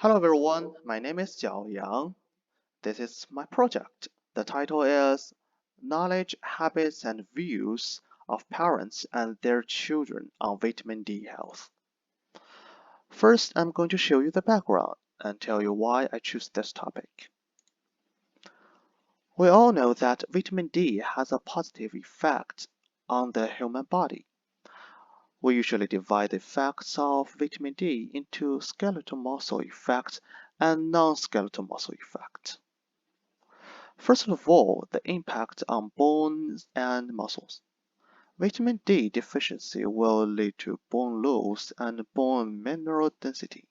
Hello everyone, my name is Jiao. This is my project. The title is Knowledge, Habits and Views of Parents and Their Children on Vitamin D Health. First, I'm going to show you the background and tell you why I choose this topic. We all know that vitamin D has a positive effect on the human body. We usually divide the effects of vitamin D into skeletal muscle effects and non-skeletal muscle effects. First of all, the impact on bones and muscles. Vitamin D deficiency will lead to bone loss and bone mineral density.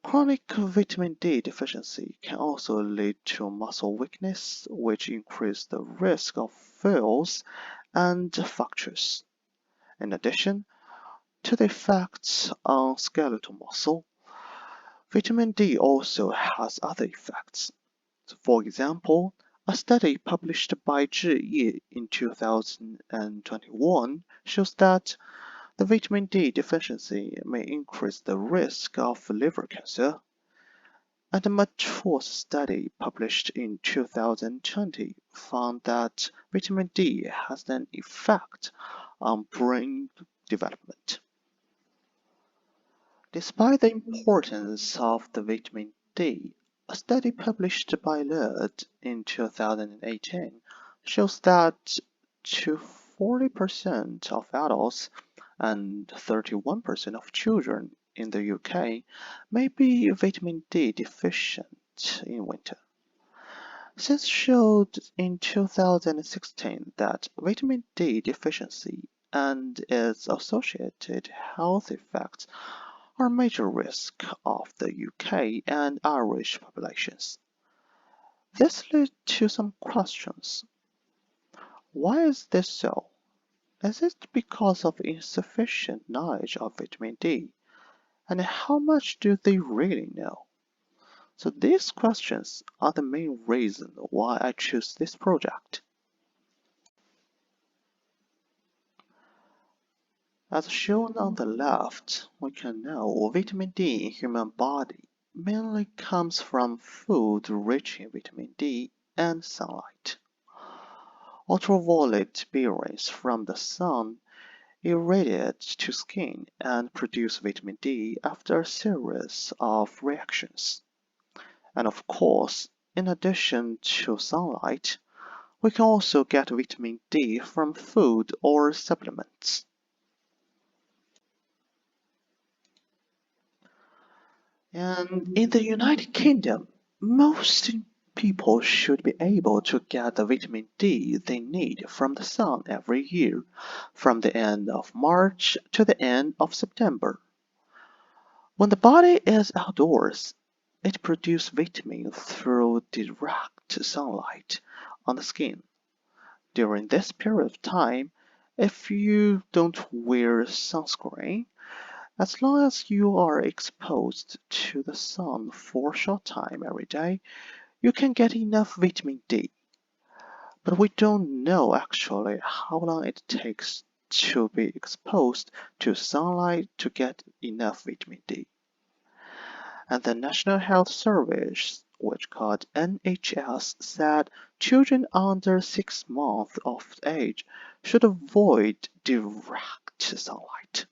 Chronic vitamin D deficiency can also lead to muscle weakness, which increases the risk of falls and fractures. In addition to the effects on skeletal muscle, vitamin D also has other effects. For example, a study published by Jiao in 2021 shows that the vitamin D deficiency may increase the risk of liver cancer, and a much worse study published in 2020 found that vitamin D has an effect on brain development. Despite the importance of the vitamin D, a study published by Lerd in 2018 shows that to 40% of adults and 31% of children in the UK may be vitamin D deficient in winter. Since showed in 2016 that vitamin D deficiency and its associated health effects are major risk of the UK and Irish populations. This led to some questions. Why is this so? Is it because of insufficient knowledge of vitamin D? And how much do they really know? So these questions are the main reason why I choose this project. As shown on the left, we can know vitamin D in human body mainly comes from food rich in vitamin D and sunlight. Ultraviolet beams from the sun irradiate to skin and produce vitamin D after a series of reactions. And of course, in addition to sunlight, we can also get vitamin D from food or supplements. And in the United Kingdom, most people should be able to get the vitamin D they need from the sun every year, from the end of March to the end of September. When the body is outdoors, it produces vitamin through direct sunlight on the skin. During this period of time, if you don't wear sunscreen, as long as you are exposed to the sun for a short time every day, you can get enough vitamin D. But we don't know actually how long it takes to be exposed to sunlight to get enough vitamin D. And the National Health Service, which called NHS, said children under 6 months of age should avoid direct sunlight.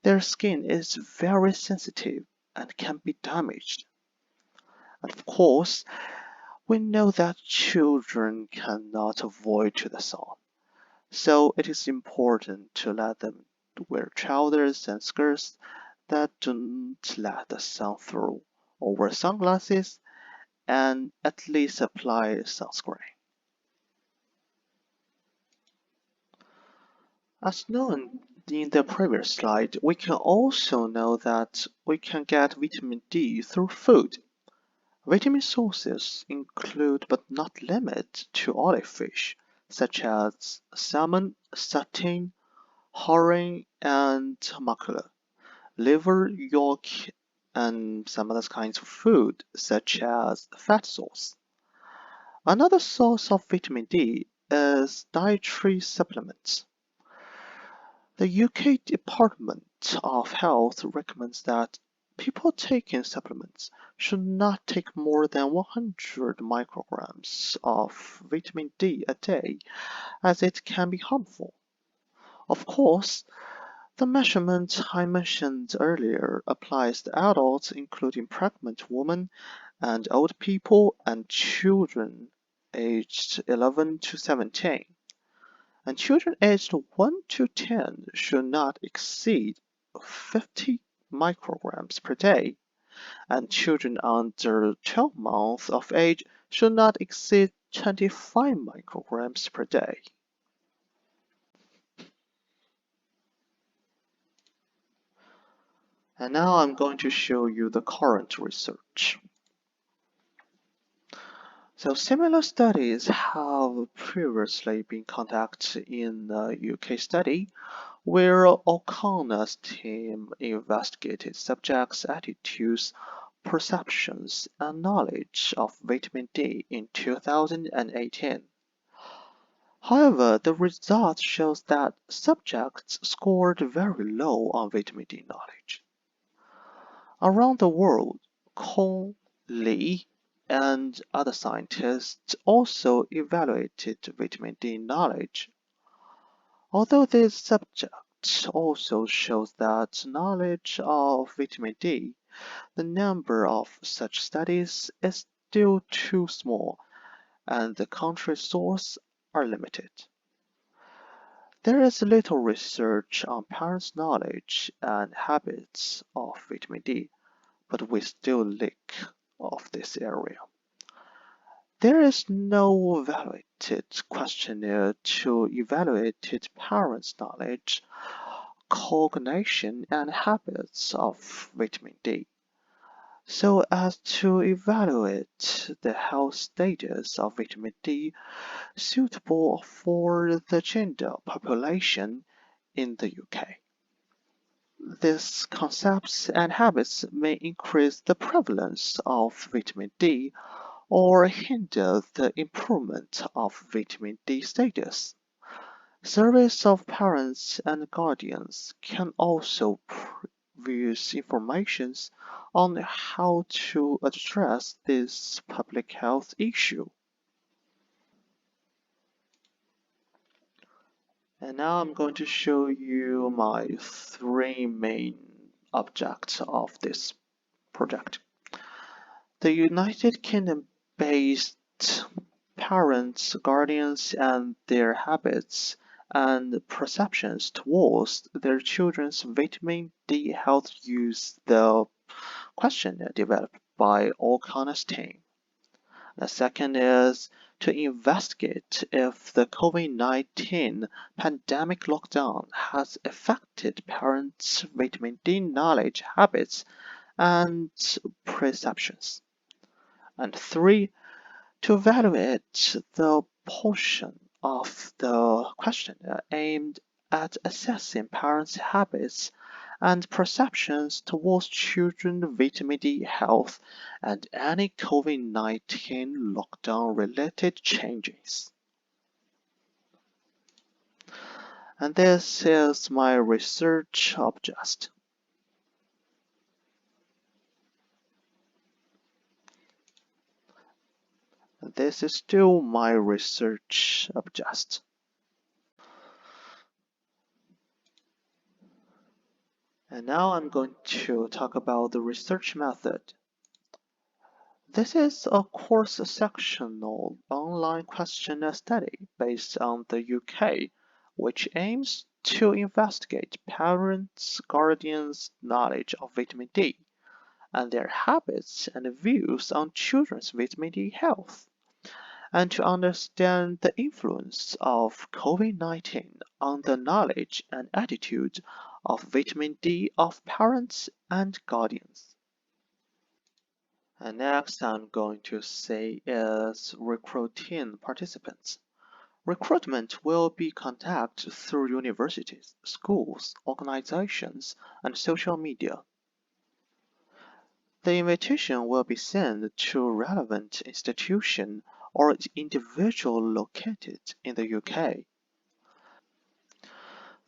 Their skin is very sensitive and can be damaged. And of course, we know that children cannot avoid the sun, so it is important to let them wear trousers and skirts that don't let the sun through, or wear sunglasses and at least apply sunscreen. As known in the previous slide, we can also know that we can get vitamin D through food. Vitamin sources include but not limited to olive fish, such as salmon, sardine, herring, and mackerel, liver yolk, and some other kinds of food, such as fat sauce. Another source of vitamin D is dietary supplements. The UK Department of Health recommends that People taking supplements should not take more than 100 micrograms of vitamin D a day, as it can be harmful. Of course, the measurement I mentioned earlier applies to adults, including pregnant women and old people and children aged 11 to 17. And children aged 1 to 10 should not exceed 50 micrograms per day, and children under 12 months of age should not exceed 25 micrograms per day. And now I'm going to show you the current research. So similar studies have previously been conducted in the UK study, where O'Connor's team investigated subjects' attitudes, perceptions, and knowledge of vitamin D in 2018. However, the result shows that subjects scored very low on vitamin D knowledge. Around the world, Kong, Li, and other scientists also evaluated vitamin D knowledge. Although this subject also shows that knowledge of vitamin D, the number of such studies is still too small and the country sources are limited. There is little research on parents' knowledge and habits of vitamin D, but we still lack of this area. There is no validated questionnaire to evaluate parents' knowledge, cognition, and habits of vitamin D, so as to evaluate the health status of vitamin D suitable for the general population in the UK. These concepts and habits may increase the prevalence of vitamin D or hinder the improvement of vitamin D status. Surveys of parents and guardians can also produce information on how to address this public health issue. And now I'm going to show you my three main objects of this project. The United Kingdom-based parents, guardians, and their habits and perceptions towards their children's vitamin D health use the questionnaire developed by O'Connor's team. The second is to investigate if the COVID-19 pandemic lockdown has affected parents' vitamin D knowledge, habits, and perceptions. And three, to evaluate the portion of the questionnaire aimed at assessing parents' habits and perceptions towards children's vitamin D health and any COVID-19 lockdown-related changes. And this is my research object. This is still my research object. And now I'm going to talk about the research method. This is a cross-sectional online questionnaire study based on the UK, which aims to investigate parents' guardians' knowledge of vitamin D and their habits and views on children's vitamin D health, and to understand the influence of COVID-19 on the knowledge and attitude of vitamin D of parents and guardians. And next I'm going to say is recruiting participants. Recruitment will be conducted through universities, schools, organizations, and social media. The invitation will be sent to relevant institution or individual located in the UK.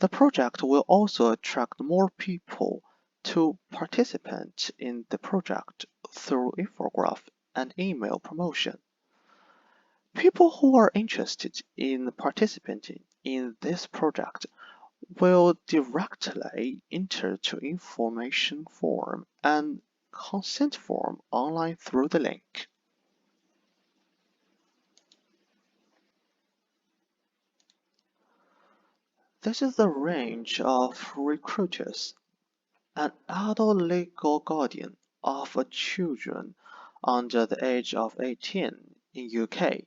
The project will also attract more people to participate in the project through infograph and email promotion. People who are interested in participating in this project will directly enter to information form and consent form online through the link. This is the range of recruiters. An adult legal guardian of a children under the age of 18 in UK,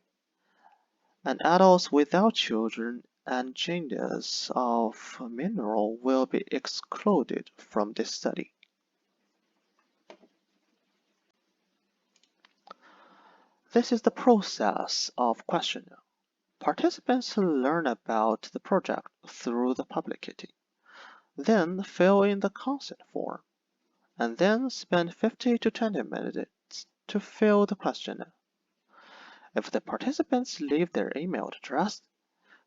and adults without children and genders of minor will be excluded from this study. This is the process of questionnaire. Participants learn about the project through the publicity, then fill in the consent form, and then spend 50 to 20 minutes to fill the questionnaire. If the participants leave their email address,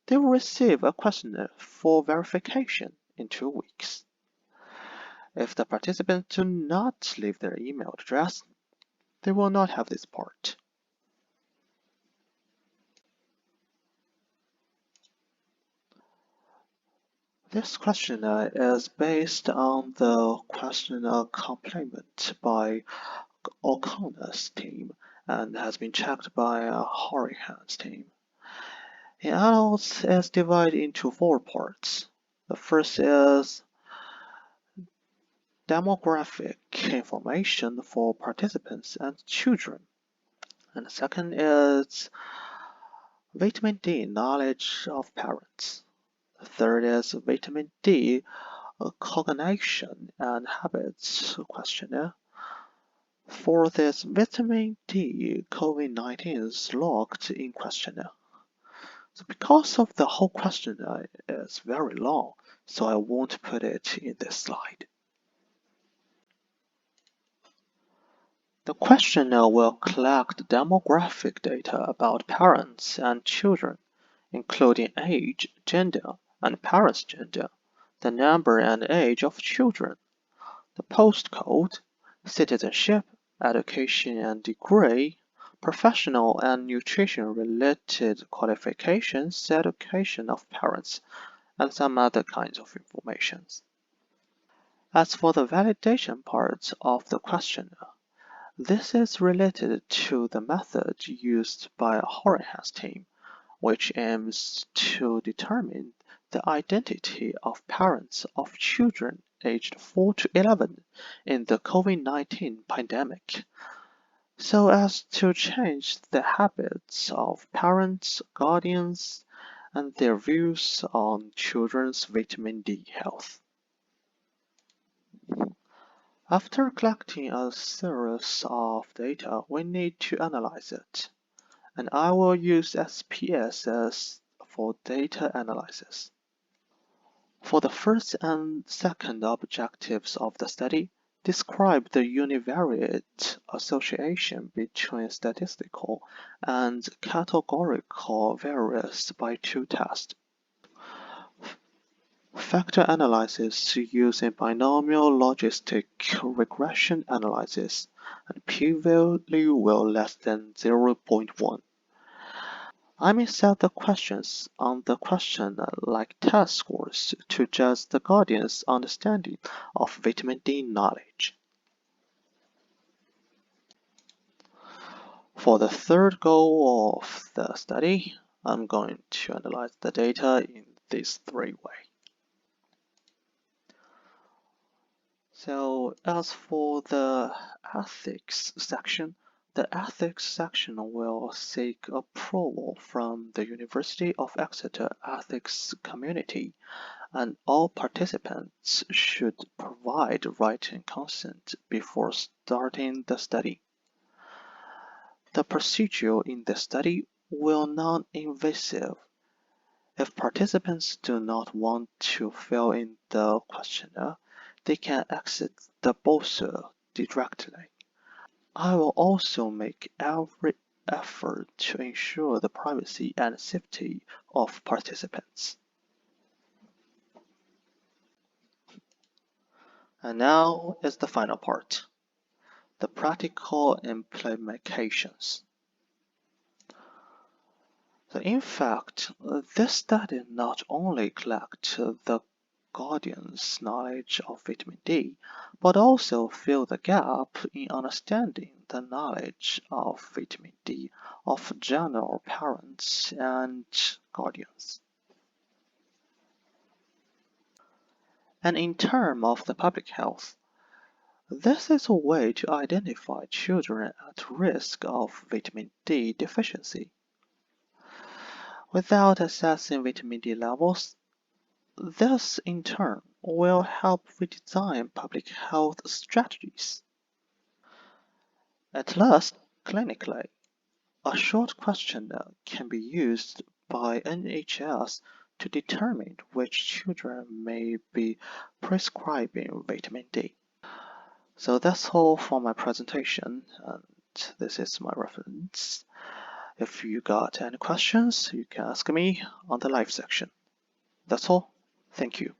they will receive a questionnaire for verification in 2 weeks. If the participants do not leave their email address, they will not have this part. This questionnaire is based on the questionnaire complement by O'Connor's team and has been checked by Horahan's team. In adults, it's divided into 4 parts. The first is demographic information for participants and children. And the second is vitamin D knowledge of parents. The third is vitamin D cognition and habits questionnaire. Fourth is vitamin D COVID-19 is logged in questionnaire. So because of the whole questionnaire is very long, so I won't put it in this slide. The questionnaire will collect demographic data about parents and children, including age, gender, and parents' gender, the number and age of children, the postcode, citizenship, education and degree, professional and nutrition-related qualifications, education of parents, and some other kinds of information. As for the validation part of the questionnaire, this is related to the method used by Horahan's team, which aims to determine the identity of parents of children aged 4 to 11 in the COVID-19 pandemic, so as to change the habits of parents, guardians, and their views on children's vitamin D health. After collecting a series of data, we need to analyze it, and I will use SPSS for data analysis. For the first and second objectives of the study, describe the univariate association between statistical and categorical variance by 2 tests. Factor analysis using binomial logistic regression analysis and p-value will less than 0.1. I may set the questions on the question like test scores to judge the guardian's understanding of vitamin D knowledge. For the third goal of the study, I'm going to analyze the data in these 3 ways. So as for the ethics section, the ethics section will seek approval from the University of Exeter ethics community, and all participants should provide written consent before starting the study. The procedure in the study will non-invasive. If participants do not want to fill in the questionnaire, they can exit the browser directly. I will also make every effort to ensure the privacy and safety of participants. And now is the final part, the practical implications. So in fact, this study not only collects the guardian's knowledge of vitamin D, but also fill the gap in understanding the knowledge of vitamin D of general parents and guardians. And in terms of the public health, this is a way to identify children at risk of vitamin D deficiency. Without assessing vitamin D levels, this in turn will help redesign public health strategies. At last, clinically, a short questionnaire can be used by NHS to determine which children may be prescribing vitamin D. So that's all for my presentation, and this is my reference. If you got any questions, you can ask me on the live section. That's all. Thank you.